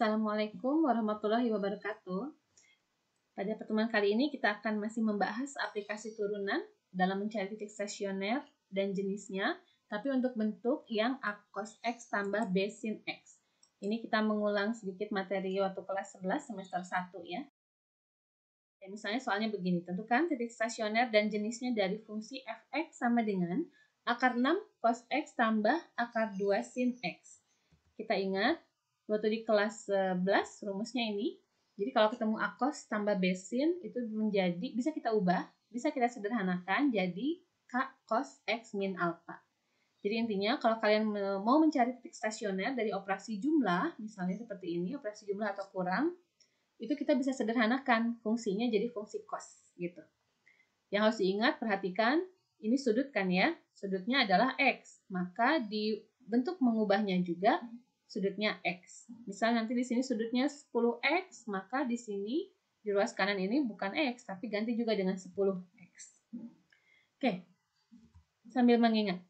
Assalamualaikum warahmatullahi wabarakatuh. Pada pertemuan kali ini kita akan masih membahas aplikasi turunan dalam mencari titik stasioner dan jenisnya, tapi untuk bentuk yang A cos X tambah B sin X. Ini kita mengulang sedikit materi waktu kelas 11 semester 1 ya. Dan misalnya soalnya begini, tentukan titik stasioner dan jenisnya dari fungsi fx sama dengan akar 6 cos X tambah akar 2 sin X. Kita ingat, waktu di kelas 11 rumusnya ini. Jadi kalau ketemu A cos tambah B sin itu menjadi, bisa kita ubah, bisa kita sederhanakan jadi K cos X min alpha. Jadi intinya kalau kalian mau mencari titik stasioner dari operasi jumlah, misalnya seperti ini, operasi jumlah atau kurang, itu kita bisa sederhanakan fungsinya jadi fungsi cos gitu. Yang harus diingat, perhatikan, ini sudut kan ya, sudutnya adalah X, maka di bentuk mengubahnya juga sudutnya X. Misal nanti di sini sudutnya 10X, maka di sini di ruas kanan ini bukan X, tapi ganti juga dengan 10X. Oke, sambil mengingat.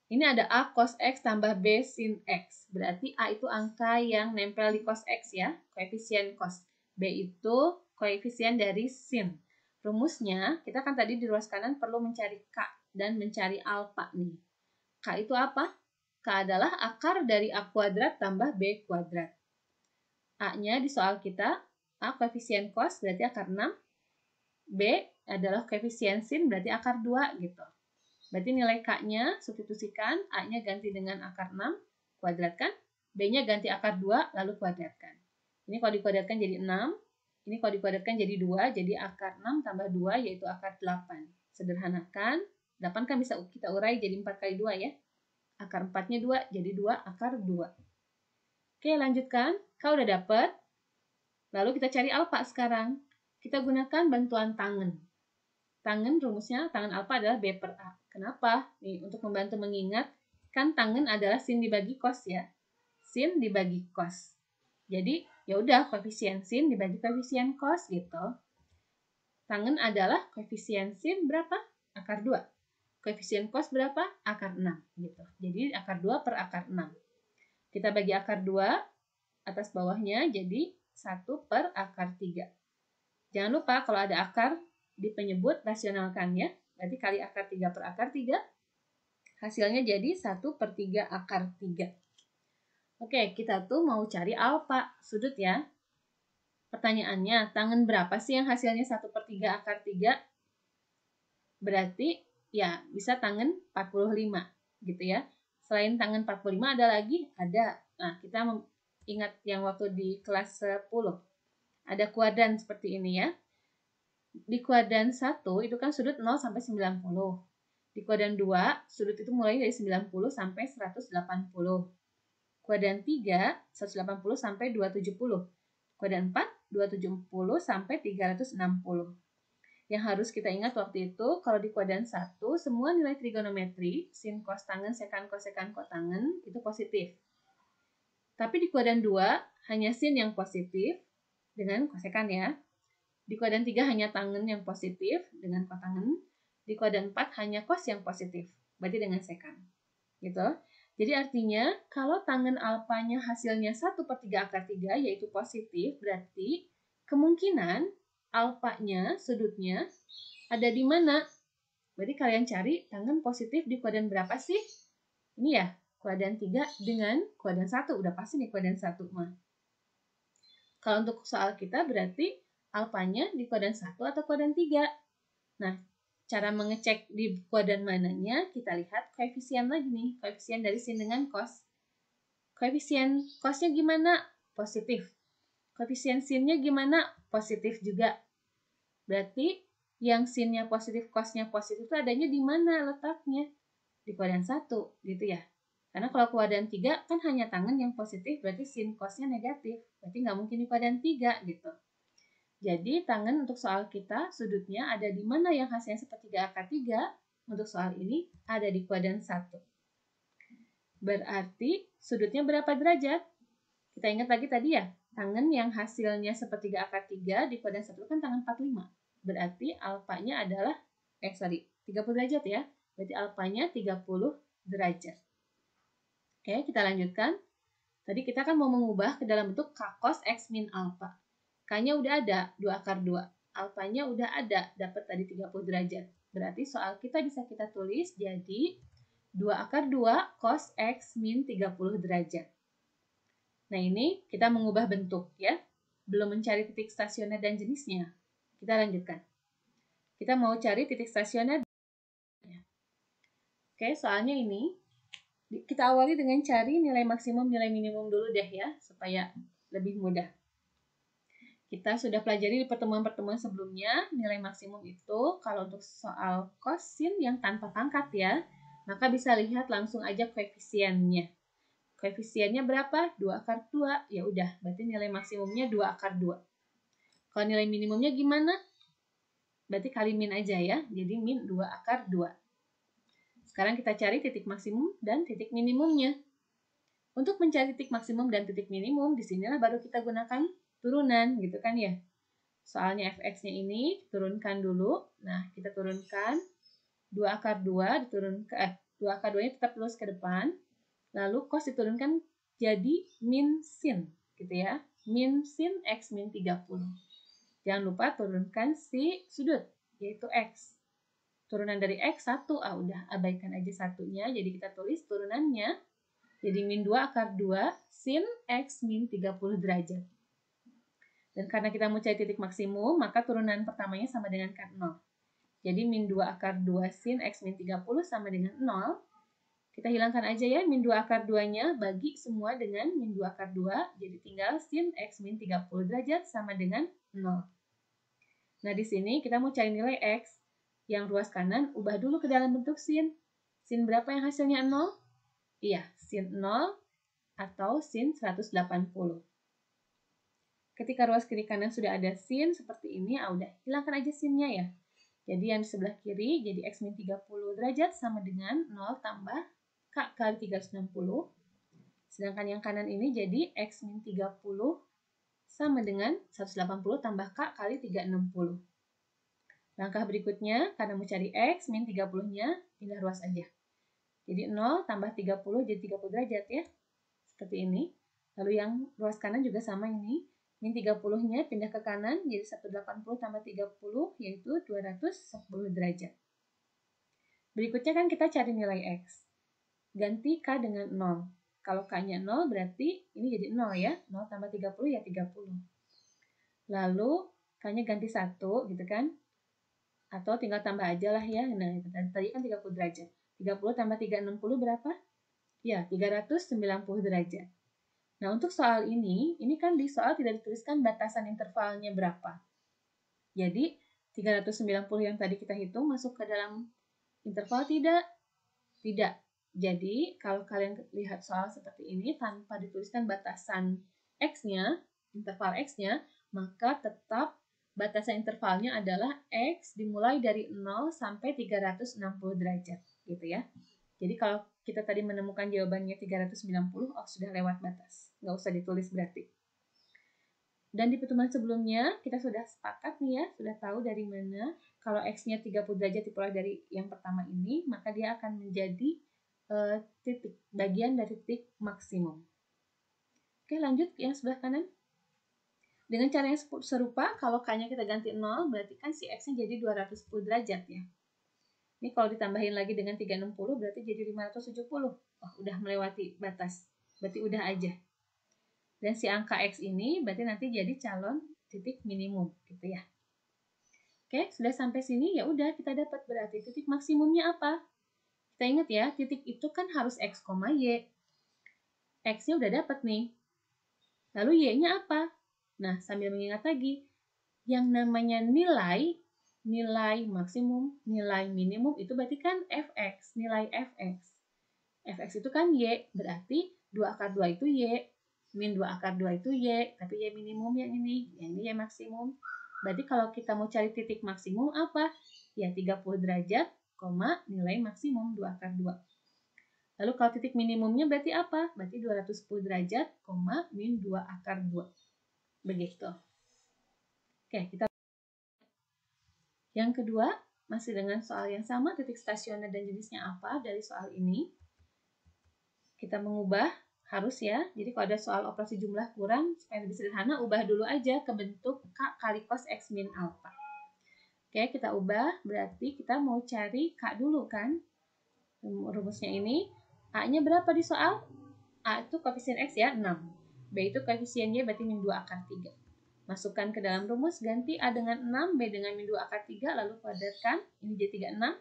Ini ada A cos X tambah B sin X. Berarti A itu angka yang nempel di cos X ya, koefisien cos. B itu koefisien dari sin. Rumusnya, kita kan tadi di ruas kanan perlu mencari K dan mencari alfa nih. K itu apa? K adalah akar dari A kuadrat tambah B kuadrat. A-nya di soal kita, A koefisien cos berarti akar 6. B adalah koefisien sin berarti akar 2 gitu. Berarti nilai K-nya substitusikan, A-nya ganti dengan akar 6, kuadratkan, B-nya ganti akar 2, lalu kuadratkan. Ini kalau dikuadratkan jadi 6, ini kalau dikuadratkan jadi 2, jadi akar 6 tambah 2 yaitu akar 8. Sederhanakan, 8 kan bisa kita urai jadi 4 kali 2 ya. Akar 4-nya 2, jadi 2 akar 2. Oke, lanjutkan. Kalau udah dapet, lalu kita cari alfa sekarang. Kita gunakan bantuan tangen. Tangen rumusnya, tangen alfa adalah B per A. Kenapa? Nih, untuk membantu mengingat, kan tangen adalah sin dibagi cos ya. Sin dibagi cos. Jadi, ya udah koefisien sin dibagi koefisien cos gitu. Tangen adalah koefisien sin berapa? Akar 2. Koefisien cos berapa? Akar 6 gitu. Jadi akar 2 per akar 6. Kita bagi akar 2 atas bawahnya jadi 1 per akar 3. Jangan lupa kalau ada akar di penyebut rasionalkan ya. Berarti kali akar 3 per akar 3. Hasilnya jadi 1 per 3 akar 3. Oke, kita tuh mau cari alfa sudut ya. Pertanyaannya, tangen berapa sih yang hasilnya 1 per 3 akar 3? Berarti ya bisa tangen 45 gitu ya. Selain tangen 45 ada lagi? Ada. Nah, kita ingat yang waktu di kelas 10. Ada kuadran seperti ini ya. Di kuadran 1 itu kan sudut 0 sampai 90. Di kuadran 2, sudut itu mulai dari 90 sampai 180. Kuadran 3, 180 sampai 270. Kuadran 4, 270 sampai 360. Yang harus kita ingat waktu itu, kalau di kuadran 1, semua nilai trigonometri, sin, cos, tangen, sekan, kosekan, kotangen, itu positif. Tapi di kuadran 2, hanya sin yang positif dengan kosekan ya. Di kuadran 3 hanya tangen yang positif dengan kotangen. Di kuadran 4 hanya cos yang positif, berarti dengan sekan. Gitu. Jadi artinya kalau tangen alfanya hasilnya 1 per 3 akar 3 yaitu positif, berarti kemungkinan alfanya, sudutnya, ada di mana? Berarti kalian cari tangen positif di kuadran berapa sih? Ini ya, kuadran 3 dengan kuadran 1. Udah pasti nih kuadran 1 mah. Kalau untuk soal kita berarti alfanya di kuadran 1 atau kuadran 3. Nah, cara mengecek di kuadran mananya, kita lihat koefisien lagi nih. Koefisien dari sin dengan cos. Koefisien cosnya gimana? Positif. Koefisien sinnya gimana? Positif juga. Berarti yang sinnya positif, cosnya positif itu adanya di mana letaknya? Di kuadran 1, gitu ya. Karena kalau kuadran 3 kan hanya tangen yang positif, berarti sin cosnya negatif. Berarti nggak mungkin di kuadran 3 gitu. Jadi tangen untuk soal kita sudutnya ada di mana yang hasilnya sepertiga akar 3? Untuk soal ini ada di kuadran 1. Berarti sudutnya berapa derajat? Kita ingat lagi tadi ya, tangen yang hasilnya sepertiga akar 3 di kuadran 1 kan tangen 45. Berarti alfanya adalah 30 derajat ya. Berarti alfanya 30 derajat. Oke, kita lanjutkan. Tadi kita kan mau mengubah ke dalam bentuk K cos X min alfa. K-nya udah ada, 2 akar 2. Alfanya udah ada, dapat tadi 30 derajat. Berarti soal kita bisa kita tulis jadi 2 akar 2 cos X min 30 derajat. Nah ini kita mengubah bentuk ya. Belum mencari titik stasioner dan jenisnya. Kita lanjutkan. Kita mau cari titik stasioner. Oke, soalnya ini kita awali dengan cari nilai maksimum, nilai minimum dulu deh ya, supaya lebih mudah. Kita sudah pelajari di pertemuan-pertemuan sebelumnya, nilai maksimum itu kalau untuk soal kosin yang tanpa pangkat ya, maka bisa lihat langsung aja koefisiennya. Koefisiennya berapa? 2 akar 2. Ya udah, berarti nilai maksimumnya 2 akar 2. Kalau nilai minimumnya gimana? Berarti kali min aja ya, jadi min 2 akar 2. Sekarang kita cari titik maksimum dan titik minimumnya. Untuk mencari titik maksimum dan titik minimum, disinilah baru kita gunakan turunan, gitu kan ya. Soalnya fx-nya ini turunkan dulu. Nah, kita turunkan 2 akar 2 diturunkan 2 akar 2-nya tetap lurus ke depan. Lalu cos diturunkan jadi min sin, gitu ya. Min sin x min 30. Jangan lupa turunkan si sudut, yaitu x. Turunan dari x 1, udah abaikan aja satunya, jadi kita tulis turunannya jadi min 2 akar 2 sin x min 30 derajat. Dan karena kita mau cari titik maksimum, maka turunan pertamanya sama dengan kan 0. Jadi min 2 akar 2 sin x min 30 sama dengan 0. Kita hilangkan aja ya, min 2 akar 2-nya bagi semua dengan min 2 akar 2, jadi tinggal sin x min 30 derajat sama dengan 0. Nah, di sini kita mau cari nilai x. Yang ruas kanan, ubah dulu ke dalam bentuk sin. Sin berapa yang hasilnya 0? Iya, sin 0 atau sin 180. Ketika ruas kiri kanan sudah ada sin seperti ini, udah hilangkan aja sinnya ya. Jadi yang di sebelah kiri jadi x min 30 derajat sama dengan 0 tambah k kali 360. Sedangkan yang kanan ini jadi x min 30 sama dengan 180 tambah k kali 360. Langkah berikutnya, karena mau cari x min 30-nya, pindah ruas aja. Jadi 0 tambah 30 jadi 30 derajat ya. Seperti ini. Lalu yang ruas kanan juga sama ini. Min 30-nya pindah ke kanan jadi 180 tambah 30 yaitu 210 derajat. Berikutnya kan kita cari nilai x. Ganti k dengan 0. Kalau k-nya 0 berarti ini jadi 0 ya. 0 tambah 30 ya 30. Lalu k-nya ganti 1 gitu kan. Atau tinggal tambah aja lah ya. Nah, tadi kan 30 derajat. 30 tambah 360 berapa? Ya, 390 derajat. Nah, untuk soal ini kan di soal tidak dituliskan batasan intervalnya berapa. Jadi, 390 yang tadi kita hitung masuk ke dalam interval tidak? Tidak. Jadi, kalau kalian lihat soal seperti ini tanpa dituliskan batasan X-nya, interval X-nya, maka tetap batasan intervalnya adalah X dimulai dari 0 sampai 360 derajat, gitu ya. Jadi kalau kita tadi menemukan jawabannya 390, sudah lewat batas. Nggak usah ditulis berarti. Dan di pertemuan sebelumnya, kita sudah sepakat nih ya, sudah tahu dari mana kalau X-nya 30 derajat dimulai dari yang pertama ini, maka dia akan menjadi titik, bagian dari titik maksimum. Oke, lanjut yang sebelah kanan. Dengan cara yang serupa, kalau K-nya kita ganti 0, berarti kan si X-nya jadi 210 derajat ya. Ini kalau ditambahin lagi dengan 360, berarti jadi 570. Udah melewati batas. Berarti udah aja. Dan si angka X ini berarti nanti jadi calon titik minimum, gitu ya. Oke, sudah sampai sini, ya udah kita dapat berarti titik maksimumnya apa? Kita ingat ya, titik itu kan harus X, Y. X-nya udah dapat nih. Lalu Y-nya apa? Nah, sambil mengingat lagi, yang namanya nilai maksimum, nilai minimum itu berarti kan fx, nilai fx. Fx itu kan y, berarti 2 akar 2 itu y, min 2 akar 2 itu y, tapi y minimum yang ini y maksimum. Berarti kalau kita mau cari titik maksimum apa? Ya 30 derajat, nilai maksimum 2 akar 2. Lalu kalau titik minimumnya berarti apa? Berarti 210 derajat, min 2 akar 2. Begitu. Oke, kita yang kedua, masih dengan soal yang sama, titik stasioner dan jenisnya apa dari soal ini. Kita mengubah Harus ya. Jadi kalau ada soal operasi jumlah kurang, supaya lebih sederhana, ubah dulu aja ke bentuk K kali cos X min alfa. Oke, kita ubah, berarti kita mau cari K dulu kan. Rumusnya ini, A-nya berapa di soal? A itu koefisien X ya, 6. B itu koefisiennya berarti min 2 akar 3. Masukkan ke dalam rumus, ganti A dengan 6, B dengan min 2 akar 3, lalu kuadratkan. Ini jadi 36.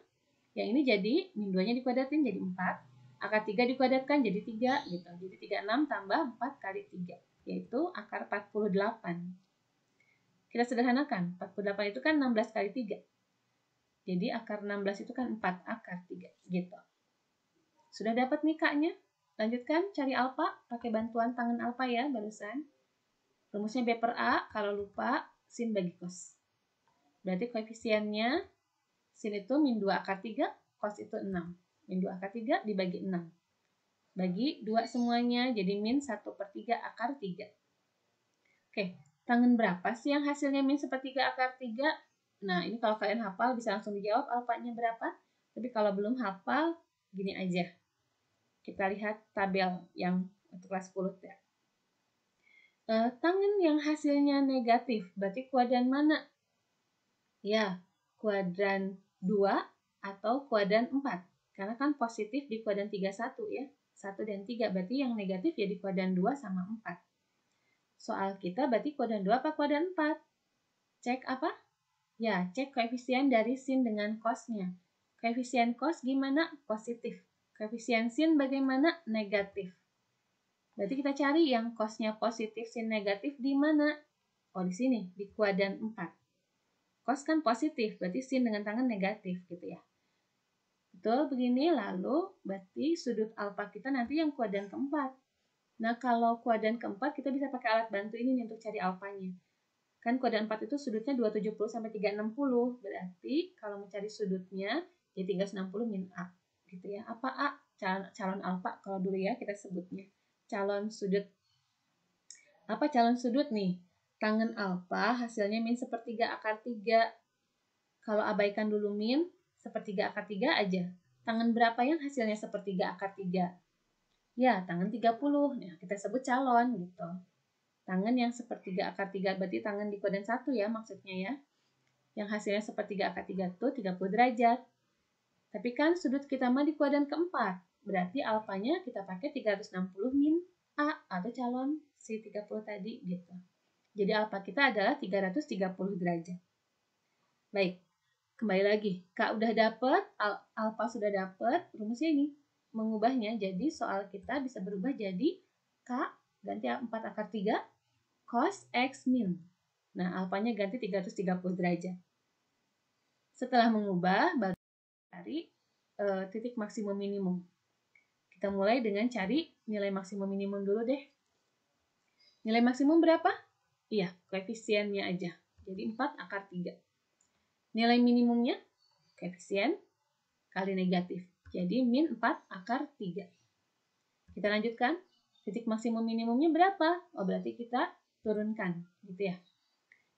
Yang ini jadi min 2-nya dikuadratin jadi 4. Akar 3 dikuadratkan jadi 3 gitu. Jadi 36 tambah 4 kali 3, yaitu akar 48. Kita sederhanakan, 48 itu kan 16 kali 3. Jadi akar 16 itu kan 4 akar 3 gitu. Sudah dapat nih K-nya. Lanjutkan cari alfa pakai bantuan tangan alfa ya barusan. Rumusnya B per A, kalau lupa sin bagi cos. Berarti koefisiennya sin itu min 2 akar 3, cos itu 6. Min 2 akar 3 dibagi 6. Bagi 2 semuanya, jadi min 1/3 akar 3. Oke, tangan berapa sih yang hasilnya min 1/3 akar 3? Nah, ini kalau kalian hafal bisa langsung dijawab alfanya berapa. Tapi kalau belum hafal, gini aja. Kita lihat tabel yang untuk kelas 10 ya. Tangan yang hasilnya negatif, berarti kuadran mana? Ya, kuadran 2 atau kuadran 4. Karena kan positif di kuadran 31 ya. 1 dan 3, berarti yang negatif ya di kuadran 2 sama 4. Soal kita berarti kuadran 2 apa kuadran 4? Cek apa? Ya, cek koefisien dari sin dengan cosnya. Koefisien cos gimana? Positif. Koefisien sin bagaimana? Negatif. Berarti kita cari yang cosnya positif, sin negatif di mana? Oh, di sini, di kuadran 4. Cos kan positif, berarti sin dengan tangan negatif gitu ya. Betul, begini. Lalu, berarti sudut alfa kita nanti yang kuadran keempat. Nah, kalau kuadran keempat, kita bisa pakai alat bantu ini nih untuk cari alfanya. Kan kuadran 4 itu sudutnya 270 sampai 360. Berarti kalau mencari sudutnya, ya 360 min A. Gitu ya. Apa A? Calon alfa kalau dulu ya kita sebutnya. Calon sudut. Apa calon sudut nih? Tangen alfa hasilnya min 1/3 akar 3. Kalau abaikan dulu min, 1/3 akar 3 aja. Tangen berapa yang hasilnya 1/3 akar 3? Ya, tangan 30. Nah, kita sebut calon gitu. Tangan yang 1/3 akar 3 berarti tangan di kuadran 1 ya maksudnya ya. Yang hasilnya 1/3 akar 3 itu 30 derajat. Tapi kan sudut kita mah di kuadran keempat. Berarti alfanya kita pakai 360 min A atau calon si 30 tadi gitu. Jadi alfa kita adalah 330 derajat. Baik, kembali lagi. K udah dapet, alfa sudah dapet, rumusnya ini. Mengubahnya, jadi soal kita bisa berubah jadi K ganti 4 akar 3 cos X min. Nah, alfanya ganti 330 derajat. Setelah mengubah, baru cari titik maksimum minimum. Kita mulai dengan cari nilai maksimum minimum dulu deh. Nilai maksimum berapa? Iya, koefisiennya aja. Jadi 4 akar 3. Nilai minimumnya, koefisien kali negatif. Jadi min 4 akar 3. Kita lanjutkan. Titik maksimum minimumnya berapa? Oh, berarti kita turunkan. Gitu ya.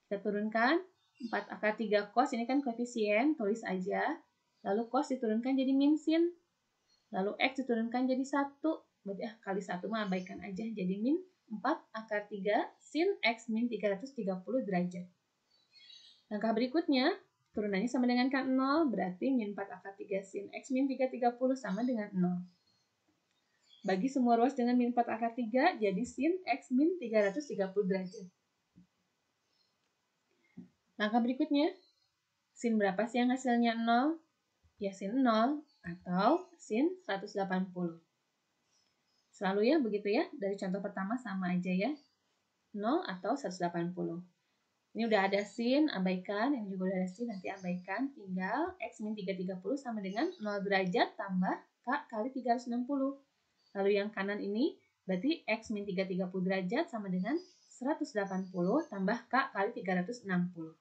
Kita turunkan 4 akar 3 cos. Ini kan koefisien. Tulis aja. Lalu cos diturunkan jadi min sin. Lalu X diturunkan jadi 1. Berarti kali 1 mah abaikan aja. Jadi min 4 akar 3 sin X min 330 derajat. Langkah berikutnya, turunannya sama dengan kan 0. Berarti min 4 akar 3 sin X min 330 sama dengan 0. Bagi semua ruas dengan min 4 akar 3, jadi sin X min 330 derajat. Langkah berikutnya, sin berapa sih yang hasilnya 0? Ya sin 0 atau sin 180. Selalu ya begitu ya, dari contoh pertama sama aja ya. 0 atau 180. Ini udah ada sin, abaikan. Ini juga udah ada sin, nanti abaikan. Tinggal X min 330 sama dengan 0 derajat tambah K kali 360. Lalu yang kanan ini berarti X min 330 derajat sama dengan 180 tambah K kali 360.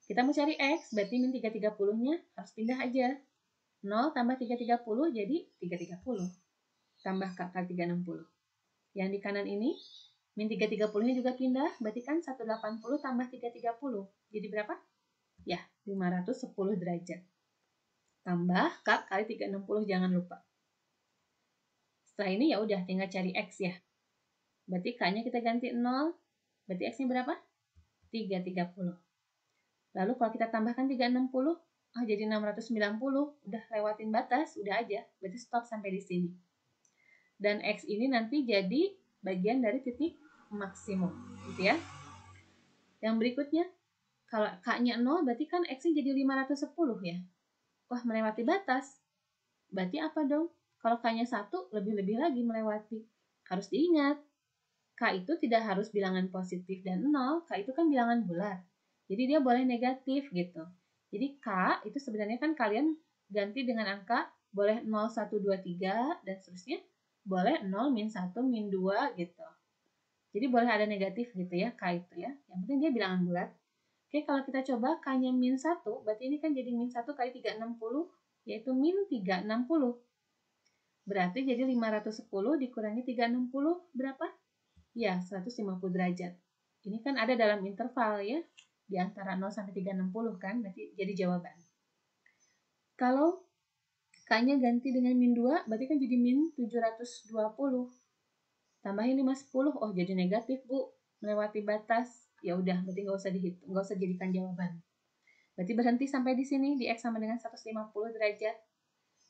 Kita mau cari X, berarti min 330-nya harus pindah aja. 0 tambah 330 jadi 330. Tambah K kali 360. Yang di kanan ini, min 330-nya juga pindah, berarti kan 180 tambah 330. Jadi berapa? Ya, 510 derajat. Tambah K kali 360, jangan lupa. setelah ini ya udah tinggal cari X ya. Berarti K-nya kita ganti 0. Berarti X-nya berapa? 330. Lalu kalau kita tambahkan 360, jadi 690. Udah lewatin batas, udah aja. Berarti stop sampai di sini. Dan X ini nanti jadi bagian dari titik maksimum, gitu ya. Yang berikutnya, kalau K-nya 0, berarti kan X-nya jadi 510 ya. Wah, melewati batas. Berarti apa dong? Kalau K-nya 1, lebih-lebih lagi melewati. Harus diingat, K itu tidak harus bilangan positif dan 0, K itu kan bilangan bulat. Jadi dia boleh negatif gitu. Jadi K itu sebenarnya kan kalian ganti dengan angka boleh 0, 1, 2, 3 dan seterusnya. Boleh 0, min 1, min 2 gitu. Jadi boleh ada negatif gitu ya, K itu ya. Yang penting dia bilangan bulat. Oke, kalau kita coba K-nya min 1, berarti ini kan jadi min 1 kali 360, yaitu min 360. Berarti jadi 510 dikurangi 360 berapa? Ya, 150 derajat. Ini kan ada dalam interval ya, di antara 0 sampai 360 kan, berarti jadi jawaban. Kalau K-nya ganti dengan min 2, berarti kan jadi min 720. Tambahin 510, oh jadi negatif Bu, melewati batas. Ya udah, berarti nggak usah dihitung, nggak usah jadikan jawaban. Berarti berhenti sampai di sini, di X sama dengan 150 derajat.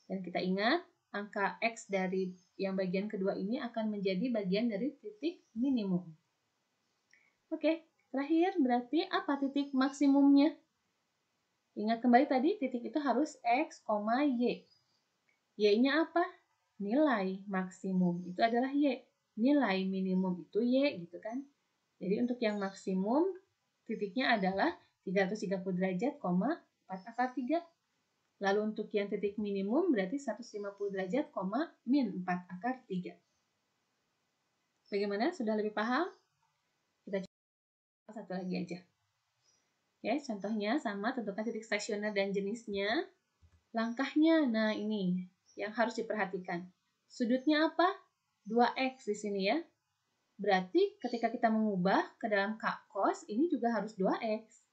Dan kita ingat, angka X dari yang bagian kedua ini akan menjadi bagian dari titik minimum. Oke, terakhir berarti apa titik maksimumnya? Ingat kembali tadi, titik itu harus X, Y. Y-nya apa? Nilai maksimum, itu adalah Y. Nilai minimum itu Y, gitu kan. Jadi untuk yang maksimum, titiknya adalah 330 derajat, 4 akar 3. Lalu untuk yang titik minimum berarti 150 derajat, min 4 akar 3. Bagaimana? Sudah lebih paham? Kita coba satu lagi aja. Ya, contohnya sama, tentukan titik stasioner dan jenisnya. Langkahnya, nah ini yang harus diperhatikan. Sudutnya apa? 2x di sini ya. Berarti ketika kita mengubah ke dalam K-cos, ini juga harus 2x.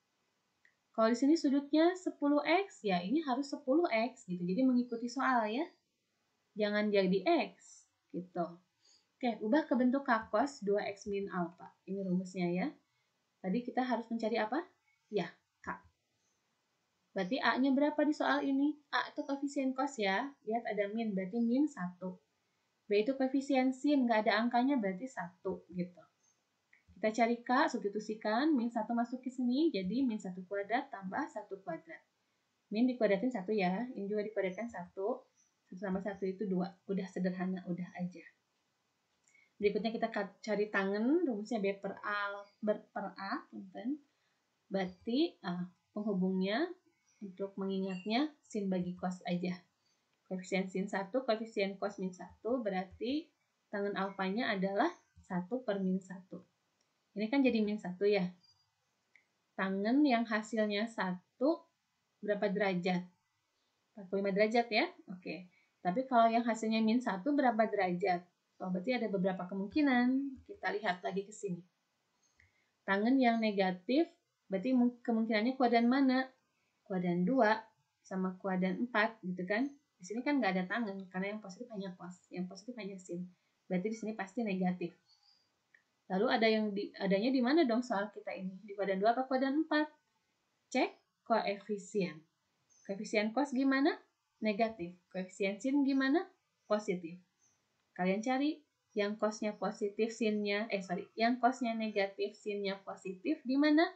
Kalau di sini sudutnya 10x, ya ini harus 10x gitu. Jadi mengikuti soal ya. Jangan jadi x gitu. Oke, ubah ke bentuk K-cos 2x min alpha. Ini rumusnya ya. Tadi kita harus mencari apa? Ya, K. Berarti A-nya berapa di soal ini? A itu koefisien cos ya. Lihat ada min, berarti min 1. B itu koefisien sin, nggak ada angkanya berarti 1 gitu. Kita cari K, substitusikan, min 1 masuk ke sini, jadi min 1 kuadrat tambah 1 kuadrat. Min dikuadratin 1 ya, ini juga dikuadratkan 1. 1 tambah 1 itu 2. Udah sederhana, udah aja. Berikutnya kita cari tangen, rumusnya B per A, berarti penghubungnya untuk mengingatnya sin bagi cos aja. Koefisien sin 1, koefisien cos min 1, berarti tangen alfanya adalah 1 per min 1. Ini kan jadi min 1 ya. Tangen yang hasilnya 1, berapa derajat? 45 derajat ya? Oke. Tapi kalau yang hasilnya min 1, berapa derajat? Oh, berarti ada beberapa kemungkinan. Kita lihat lagi ke sini. Tangen yang negatif, berarti kemungkinannya kuadran mana? Kuadran 2 sama kuadran 4, gitu kan? Di sini kan nggak ada tangen, karena yang positif hanya cos, yang positif hanya sin. Berarti di sini pasti negatif. Lalu adanya di mana dong soal kita ini? Di kuadran 2 atau kuadran 4? Cek koefisien. Koefisien cos gimana? Negatif. Koefisien sin gimana? Positif. Kalian cari yang cosnya positif, yang cosnya negatif, sinnya positif di mana?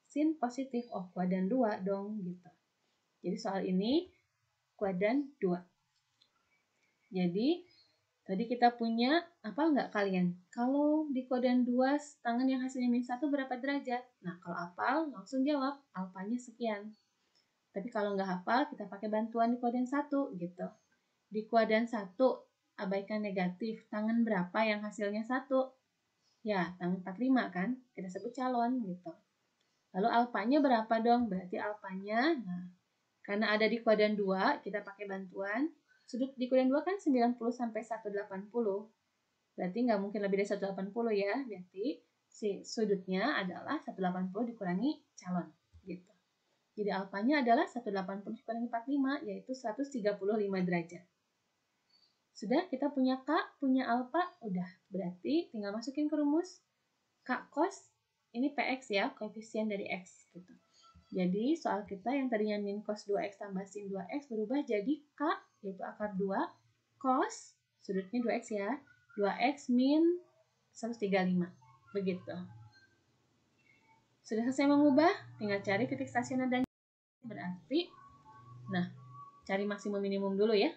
Sin positif. Oh, kuadran 2 dong gitu. Jadi soal ini kuadran 2. Jadi tadi kita punya apa enggak kalian? Kalau di kuadran 2 tangen yang hasilnya min 1 berapa derajat? Nah, kalau hafal langsung jawab, alfanya sekian. Tapi kalau nggak hafal, kita pakai bantuan di kuadran 1 gitu. Di kuadran 1, abaikan negatif. Tangen berapa yang hasilnya 1? Ya, tangen 45 kan? Kita sebut calon gitu. Lalu alfanya berapa dong? Berarti alfanya, nah, karena ada di kuadran 2, kita pakai bantuan. Sudut di kuadran 2 kan 90 sampai 180. Berarti nggak mungkin lebih dari 180 ya. Berarti si sudutnya adalah 180 dikurangi calon. Gitu. Jadi alfanya adalah 180 dikurangi 45, yaitu 135 derajat. Sudah, kita punya K, punya alfa, udah. Berarti tinggal masukin ke rumus. K cos, ini PX ya, koefisien dari X. Gitu. Jadi soal kita yang tadinya min cos 2X tambah sin 2X berubah jadi K, yaitu akar 2, cos, sudutnya 2X ya, 2X min 135. Begitu. Sudah selesai mengubah, tinggal cari titik stasioner dan berarti, nah, cari maksimum minimum dulu ya.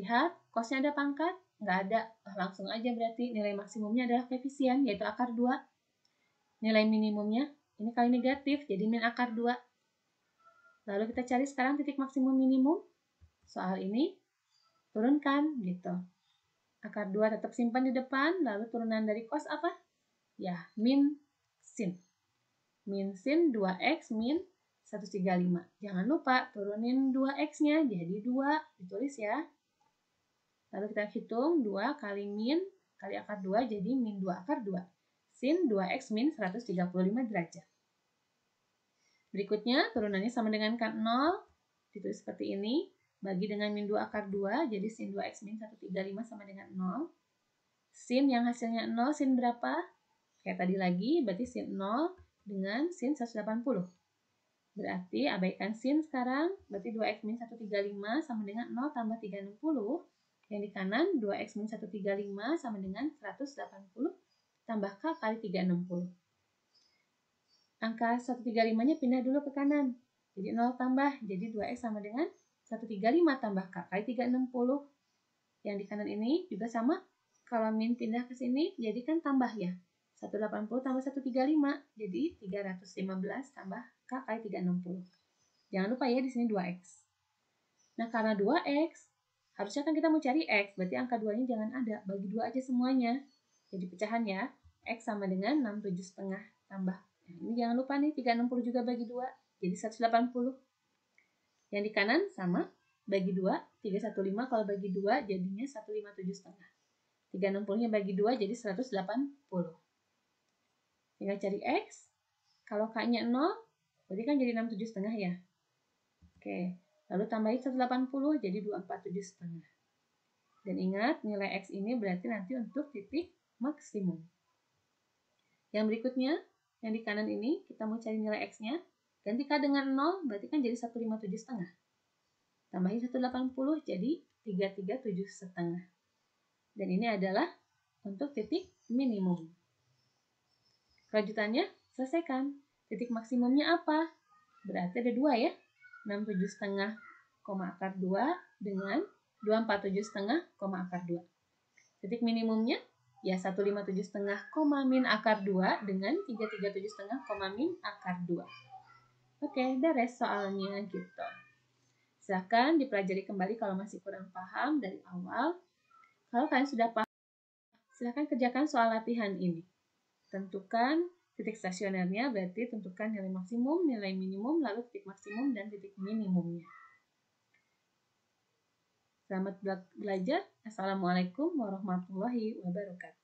Lihat, cosnya ada pangkat? Nggak ada. Langsung aja berarti nilai maksimumnya adalah koefisien, yaitu akar 2. Nilai minimumnya, ini kali negatif, jadi min akar 2. Lalu kita cari sekarang titik maksimum minimum. Soal ini, turunkan, gitu. Akar 2 tetap simpan di depan, lalu turunan dari cos apa? Ya, min sin. Min sin 2X min 135. Jangan lupa turunin 2X-nya jadi 2. Ditulis ya. Lalu kita hitung 2 kali min kali akar 2 jadi min 2 akar 2. Sin 2X min 135 derajat. Berikutnya turunannya sama dengan kan 0. Ditulis seperti ini. Bagi dengan min 2 akar 2. Jadi sin 2X min 135 sama dengan 0. Sin yang hasilnya 0. Sin berapa? Kayak tadi lagi. Berarti sin 0 dengan sin 180. Berarti abaikan sin sekarang. Berarti 2X min 135 sama dengan 0 tambah 360. Yang di kanan 2X min 135 sama dengan 180 tambah K kali 360. Angka 135-nya pindah dulu ke kanan. Jadi 0 tambah. Jadi 2X sama dengan 135 tambah K kali 360. Yang di kanan ini juga sama. Kalau min pindah ke sini, jadi kan tambah ya. 180 tambah 135, jadi 315 tambah K kali 360. Jangan lupa ya, di sini 2X. Nah, karena 2X, harusnya kan kita mau cari X, berarti angka 2-nya jangan ada. Bagi 2 aja semuanya. Jadi pecahan ya, X sama dengan 67,5 tambah. Nah, ini jangan lupa nih, 360 juga bagi 2, jadi 180. Yang di kanan sama, bagi 2, 315 kalau bagi 2 jadinya 157,5. 360-nya bagi 2 jadi 180. Tinggal cari X. Kalau K-nya 0, berarti kan jadi 67,5 ya. Oke, lalu tambahin 180 jadi 247,5. Dan ingat, nilai X ini berarti nanti untuk titik maksimum. Yang berikutnya, yang di kanan ini, kita mau cari nilai X-nya. Ganti K dengan 0, berarti kan jadi 157,5. Tambahin 180 jadi 337,5. Dan ini adalah untuk titik minimum. Kelanjutannya, selesaikan. Titik maksimumnya apa? Berarti ada 2 ya. 67,5, akar 2 dengan 247,5, akar 2. Titik minimumnya ya 157,5, min akar 2 dengan 337,5, min akar 2. Oke, beres soalnya gitu. Silahkan dipelajari kembali kalau masih kurang paham dari awal. Kalau kalian sudah paham, silahkan kerjakan soal latihan ini. Tentukan titik stasionernya, berarti tentukan nilai maksimum, nilai minimum, lalu titik maksimum dan titik minimumnya. Selamat belajar. Assalamualaikum warahmatullahi wabarakatuh.